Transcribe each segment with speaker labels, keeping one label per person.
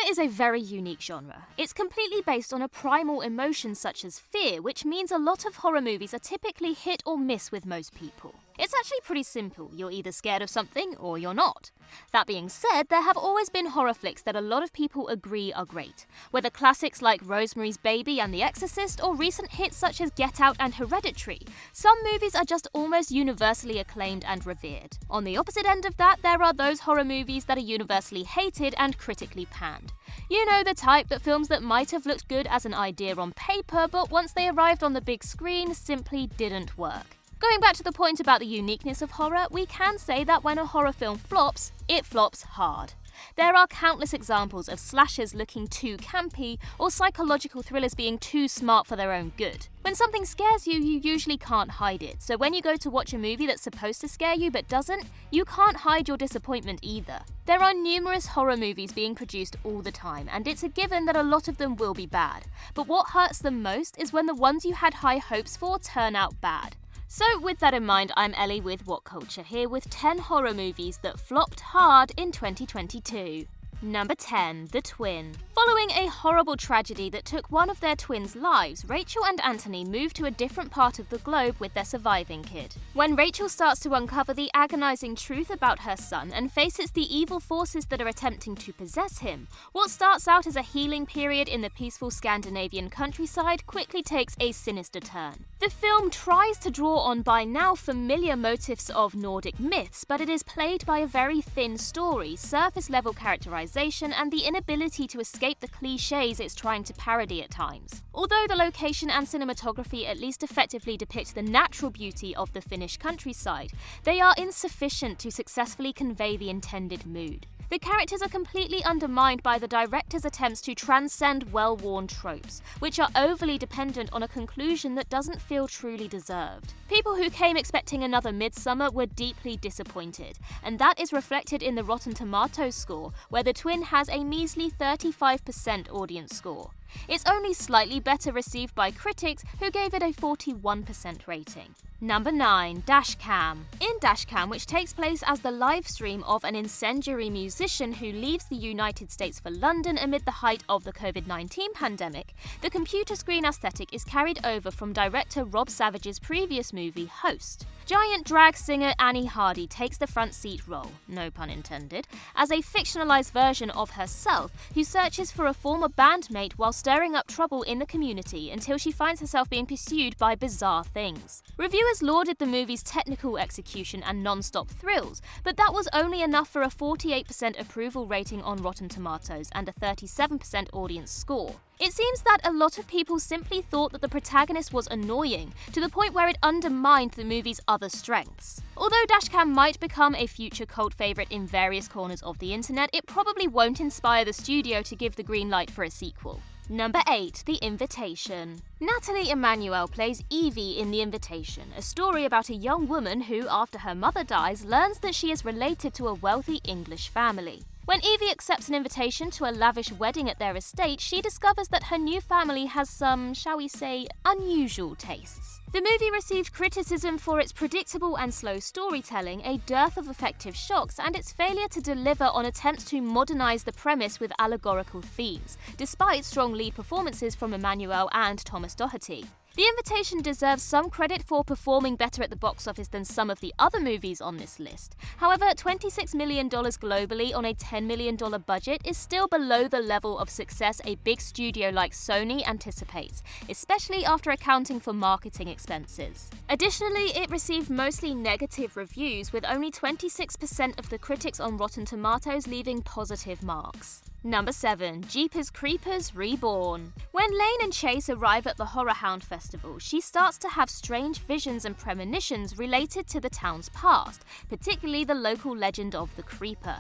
Speaker 1: is a very unique genre. It's completely based on a primal emotion such as fear, which means a lot of horror movies are typically hit or miss with most people. It's actually pretty simple. You're either scared of something or you're not. That being said, there have always been horror flicks that a lot of people agree are great. Whether classics like Rosemary's Baby and The Exorcist or recent hits such as Get Out and Hereditary, some movies are just almost universally acclaimed and revered. On the opposite end of that, there are those horror movies that are universally hated and critically panned. You know, the type that films that might have looked good as an idea on paper, but once they arrived on the big screen, simply didn't work. Going back to the point about the uniqueness of horror, we can say that when a horror film flops, it flops hard. There are countless examples of slashers looking too campy or psychological thrillers being too smart for their own good. When something scares you, you usually can't hide it, so when you go to watch a movie that's supposed to scare you but doesn't, you can't hide your disappointment either. There are numerous horror movies being produced all the time, and it's a given that a lot of them will be bad. But what hurts them most is when the ones you had high hopes for turn out bad. So with that in mind, I'm Ellie with What Culture here with 10 horror movies that flopped hard in 2022. Number 10, The Twin. Following a horrible tragedy that took one of their twins' lives, Rachel and Anthony move to a different part of the globe with their surviving kid. When Rachel starts to uncover the agonizing truth about her son and faces the evil forces that are attempting to possess him, what starts out as a healing period in the peaceful Scandinavian countryside quickly takes a sinister turn. The film tries to draw on by now familiar motifs of Nordic myths, but it is plagued by a very thin story, surface-level characterization, and the inability to escape the cliches it's trying to parody at times. Although the location and cinematography at least effectively depict the natural beauty of the Finnish countryside, they are insufficient to successfully convey the intended mood. The characters are completely undermined by the director's attempts to transcend well-worn tropes, which are overly dependent on a conclusion that doesn't feel truly deserved. People who came expecting another Midsummer were deeply disappointed, and that is reflected in the Rotten Tomatoes score, where The Twin has a measly 35% audience score. It's only slightly better received by critics, who gave it a 41% rating. Number 9, Dashcam. In Dashcam, which takes place as the live stream of an incendiary musician who leaves the United States for London amid the height of the COVID-19 pandemic, the computer screen aesthetic is carried over from director Rob Savage's previous movie, Host. Giant drag singer Annie Hardy takes the front seat role, no pun intended, as a fictionalized version of herself who searches for a former bandmate while stirring up trouble in the community until she finds herself being pursued by bizarre things. Reviewers lauded the movie's technical execution and non-stop thrills, but that was only enough for a 48% approval rating on Rotten Tomatoes and a 37% audience score. It seems that a lot of people simply thought that the protagonist was annoying, to the point where it undermined the movie's other strengths. Although Dashcam might become a future cult favourite in various corners of the internet, it probably won't inspire the studio to give the green light for a sequel. Number 8, The Invitation. Natalie Emmanuel plays Evie in The Invitation, a story about a young woman who, after her mother dies, learns that she is related to a wealthy English family. When Evie accepts an invitation to a lavish wedding at their estate, she discovers that her new family has some, shall we say, unusual tastes. The movie received criticism for its predictable and slow storytelling, a dearth of effective shocks, and its failure to deliver on attempts to modernize the premise with allegorical themes, despite strong lead performances from Emmanuel and Thomas Doherty. The Invitation deserves some credit for performing better at the box office than some of the other movies on this list. However, $26 million globally on a $10 million budget is still below the level of success a big studio like Sony anticipates, especially after accounting for marketing expenses. Additionally, it received mostly negative reviews, with only 26% of the critics on Rotten Tomatoes leaving positive marks. Number 7, Jeepers Creepers Reborn. When Lane and Chase arrive at the Horror Hound Festival, she starts to have strange visions and premonitions related to the town's past, particularly the local legend of the Creeper.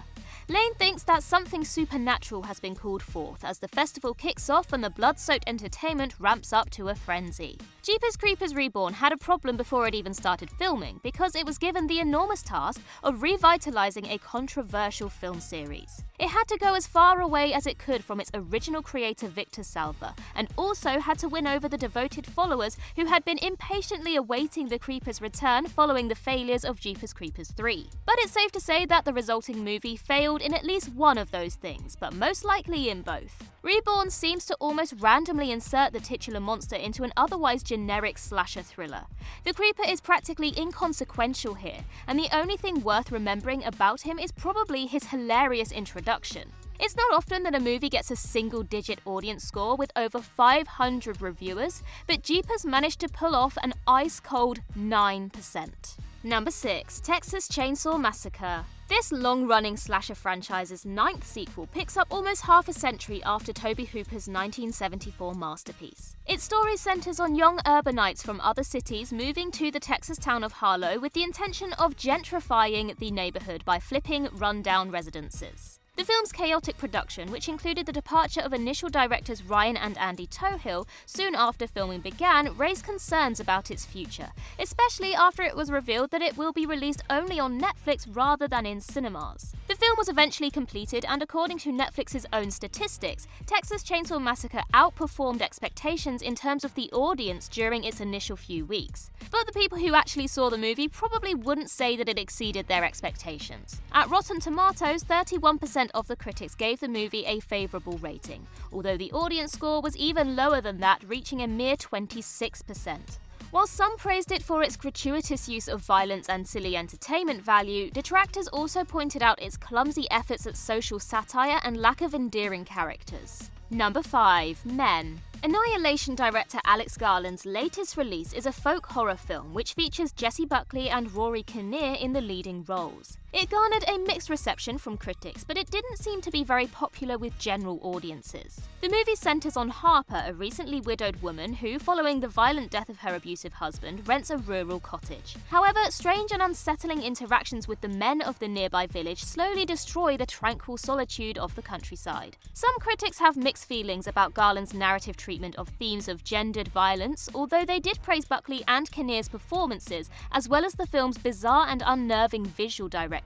Speaker 1: Lane thinks that something supernatural has been called forth as the festival kicks off and the blood-soaked entertainment ramps up to a frenzy. Jeepers Creepers Reborn had a problem before it even started filming, because it was given the enormous task of revitalizing a controversial film series. It had to go as far away as it could from its original creator Victor Salva, and also had to win over the devoted followers who had been impatiently awaiting the Creeper's return following the failures of Jeepers Creepers 3. But it's safe to say that the resulting movie failed failed in at least one of those things, but most likely in both. Reborn seems to almost randomly insert the titular monster into an otherwise generic slasher thriller. The creeper is practically inconsequential here, and the only thing worth remembering about him is probably his hilarious introduction. It's not often that a movie gets a single-digit audience score with over 500 reviewers, but Jeepers managed to pull off an ice-cold 9%. Number 6. Texas Chainsaw Massacre. This long-running slasher franchise's 9th sequel picks up almost half a century after Tobe Hooper's 1974 masterpiece. Its story centers on young urbanites from other cities moving to the Texas town of Harlow with the intention of gentrifying the neighborhood by flipping run-down residences. The film's chaotic production, which included the departure of initial directors Ryan and Andy Tohill soon after filming began, raised concerns about its future, especially after it was revealed that it will be released only on Netflix rather than in cinemas. The film was eventually completed, and according to Netflix's own statistics, Texas Chainsaw Massacre outperformed expectations in terms of the audience during its initial few weeks. But the people who actually saw the movie probably wouldn't say that it exceeded their expectations. At Rotten Tomatoes, 31% of the critics gave the movie a favourable rating, although the audience score was even lower than that, reaching a mere 26%. While some praised it for its gratuitous use of violence and silly entertainment value, detractors also pointed out its clumsy efforts at social satire and lack of endearing characters. Number 5. Men. Annihilation director Alex Garland's latest release is a folk horror film which features Jessie Buckley and Rory Kinnear in the leading roles. It garnered a mixed reception from critics, but it didn't seem to be very popular with general audiences. The movie centers on Harper, a recently widowed woman who, following the violent death of her abusive husband, rents a rural cottage. However, strange and unsettling interactions with the men of the nearby village slowly destroy the tranquil solitude of the countryside. Some critics have mixed feelings about Garland's narrative treatment of themes of gendered violence, although they did praise Buckley and Kinnear's performances, as well as the film's bizarre and unnerving visual direction.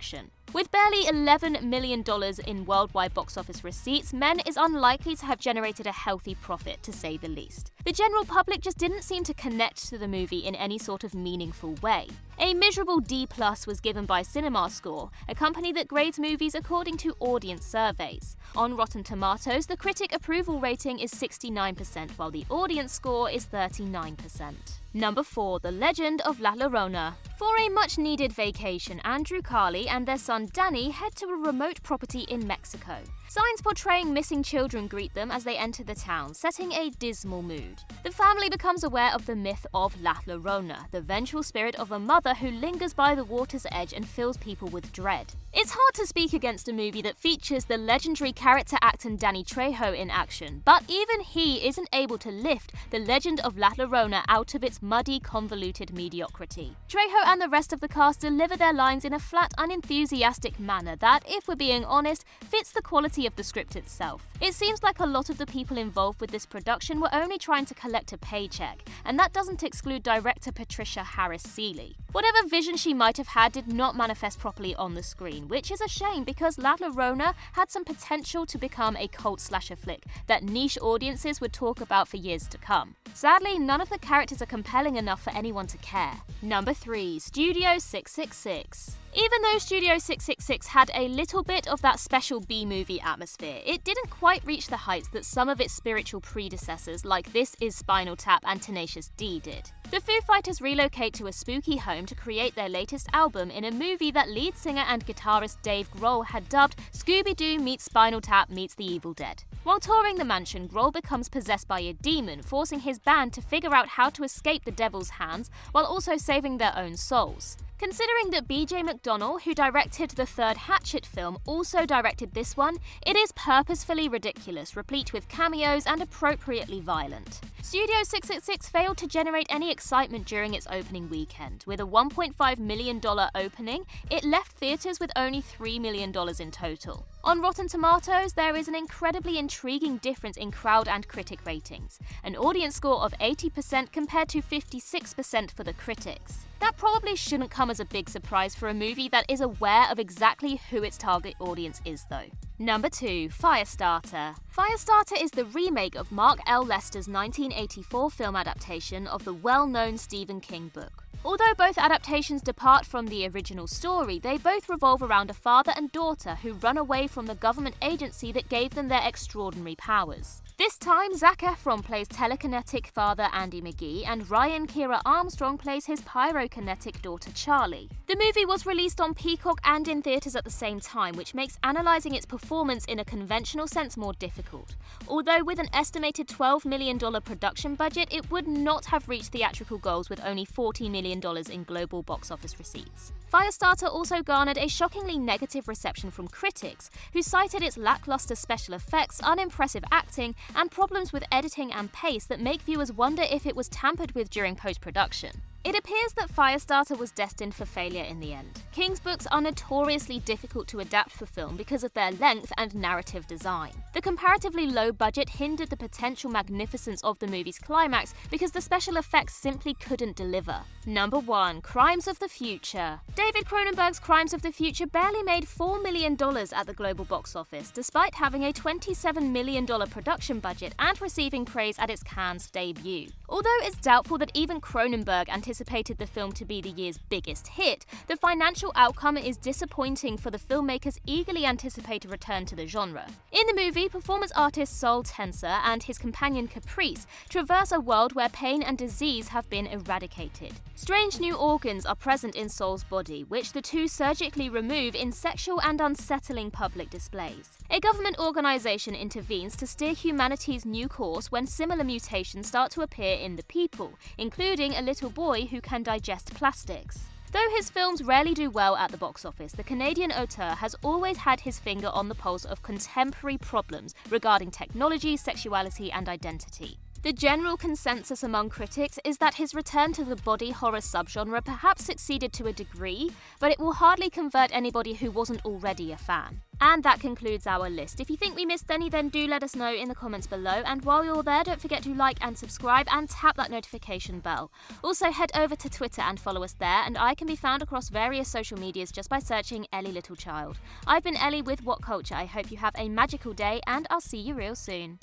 Speaker 1: With barely $11 million in worldwide box office receipts, Men is unlikely to have generated a healthy profit, to say the least. The general public just didn't seem to connect to the movie in any sort of meaningful way. A miserable D+ was given by CinemaScore, a company that grades movies according to audience surveys. On Rotten Tomatoes, the critic approval rating is 69%, while the audience score is 39%. Number 4. The Legend of La Llorona. For a much-needed vacation, Andrew Carley and their son Danny head to a remote property in Mexico. Signs portraying missing children greet them as they enter the town, setting a dismal mood. The family becomes aware of the myth of La Llorona, the vengeful spirit of a mother who lingers by the water's edge and fills people with dread. It's hard to speak against a movie that features the legendary character actor Danny Trejo in action, but even he isn't able to lift the Legend of La Llorona out of its muddy, convoluted mediocrity. Trejo and the rest of the cast deliver their lines in a flat, unenthusiastic manner that, if we're being honest, fits the quality of the script itself. It seems like a lot of the people involved with this production were only trying to collect a paycheck, and that doesn't exclude director Patricia Harris Seeley. Whatever vision she might have had did not manifest properly on the screen, which is a shame because La Llorona had some potential to become a cult slasher flick that niche audiences would talk about for years to come. Sadly, none of the characters are compelling enough for anyone to care. Number 3. Studio 666. Even though Studio 666 had a little bit of that special B-movie atmosphere, it didn't quite reach the heights that some of its spiritual predecessors like This Is Spinal Tap and Tenacious D did. The Foo Fighters relocate to a spooky home to create their latest album in a movie that lead singer and guitarist Dave Grohl had dubbed Scooby-Doo meets Spinal Tap meets The Evil Dead. While touring the mansion, Grohl becomes possessed by a demon, forcing his band to figure out how to escape the devil's hands while also saving their own souls. Considering that B.J. McDonnell, who directed the third Hatchet film, also directed this one, it is purposefully ridiculous, replete with cameos and appropriately violent. Studio 666 failed to generate any excitement during its opening weekend. With a $1.5 million opening, it left theaters with only $3 million in total. On Rotten Tomatoes, there is an incredibly intriguing difference in crowd and critic ratings, an audience score of 80% compared to 56% for the critics. That probably shouldn't come as a big surprise for a movie that is aware of exactly who its target audience is, though. Number 2. Firestarter. Firestarter is the remake of Mark L. Lester's 1984 film adaptation of the well-known Stephen King book. Although both adaptations depart from the original story, they both revolve around a father and daughter who run away from the government agency that gave them their extraordinary powers. This time, Zac Efron plays telekinetic father Andy McGee, and Ryan Kiera Armstrong plays his pyrokinetic daughter Charlie. The movie was released on Peacock and in theatres at the same time, which makes analysing its performance in a conventional sense more difficult. Although with an estimated $12 million production budget, it would not have reached theatrical goals with only $40 million in global box office receipts. Firestarter also garnered a shockingly negative reception from critics, who cited its lackluster special effects, unimpressive acting, and problems with editing and pace that make viewers wonder if it was tampered with during post-production. It appears that Firestarter was destined for failure in the end. King's books are notoriously difficult to adapt for film because of their length and narrative design. The comparatively low budget hindered the potential magnificence of the movie's climax because the special effects simply couldn't deliver. Number 1. Crimes of the Future. David Cronenberg's Crimes of the Future barely made $4 million at the global box office, despite having a $27 million production budget and receiving praise at its Cannes debut. Although it's doubtful that even Cronenberg anticipated the film to be the year's biggest hit, the financial outcome is disappointing for the filmmaker's eagerly anticipated return to the genre. In the movie, performance artist Sol Tenser and his companion Caprice traverse a world where pain and disease have been eradicated. Strange new organs are present in Sol's body, which the two surgically remove in sexual and unsettling public displays. A government organisation intervenes to steer humanity's new course when similar mutations start to appear in the people, including a little boy who can digest plastics. Though his films rarely do well at the box office, the Canadian auteur has always had his finger on the pulse of contemporary problems regarding technology, sexuality, and identity. The general consensus among critics is that his return to the body horror subgenre perhaps succeeded to a degree, but it will hardly convert anybody who wasn't already a fan. And that concludes our list. If you think we missed any, then do let us know in the comments below. And while you're there, don't forget to like and subscribe and tap that notification bell. Also, head over to Twitter and follow us there, and I can be found across various social medias just by searching Ellie Littlechild. I've been Ellie with What Culture. I hope you have a magical day, and I'll see you real soon.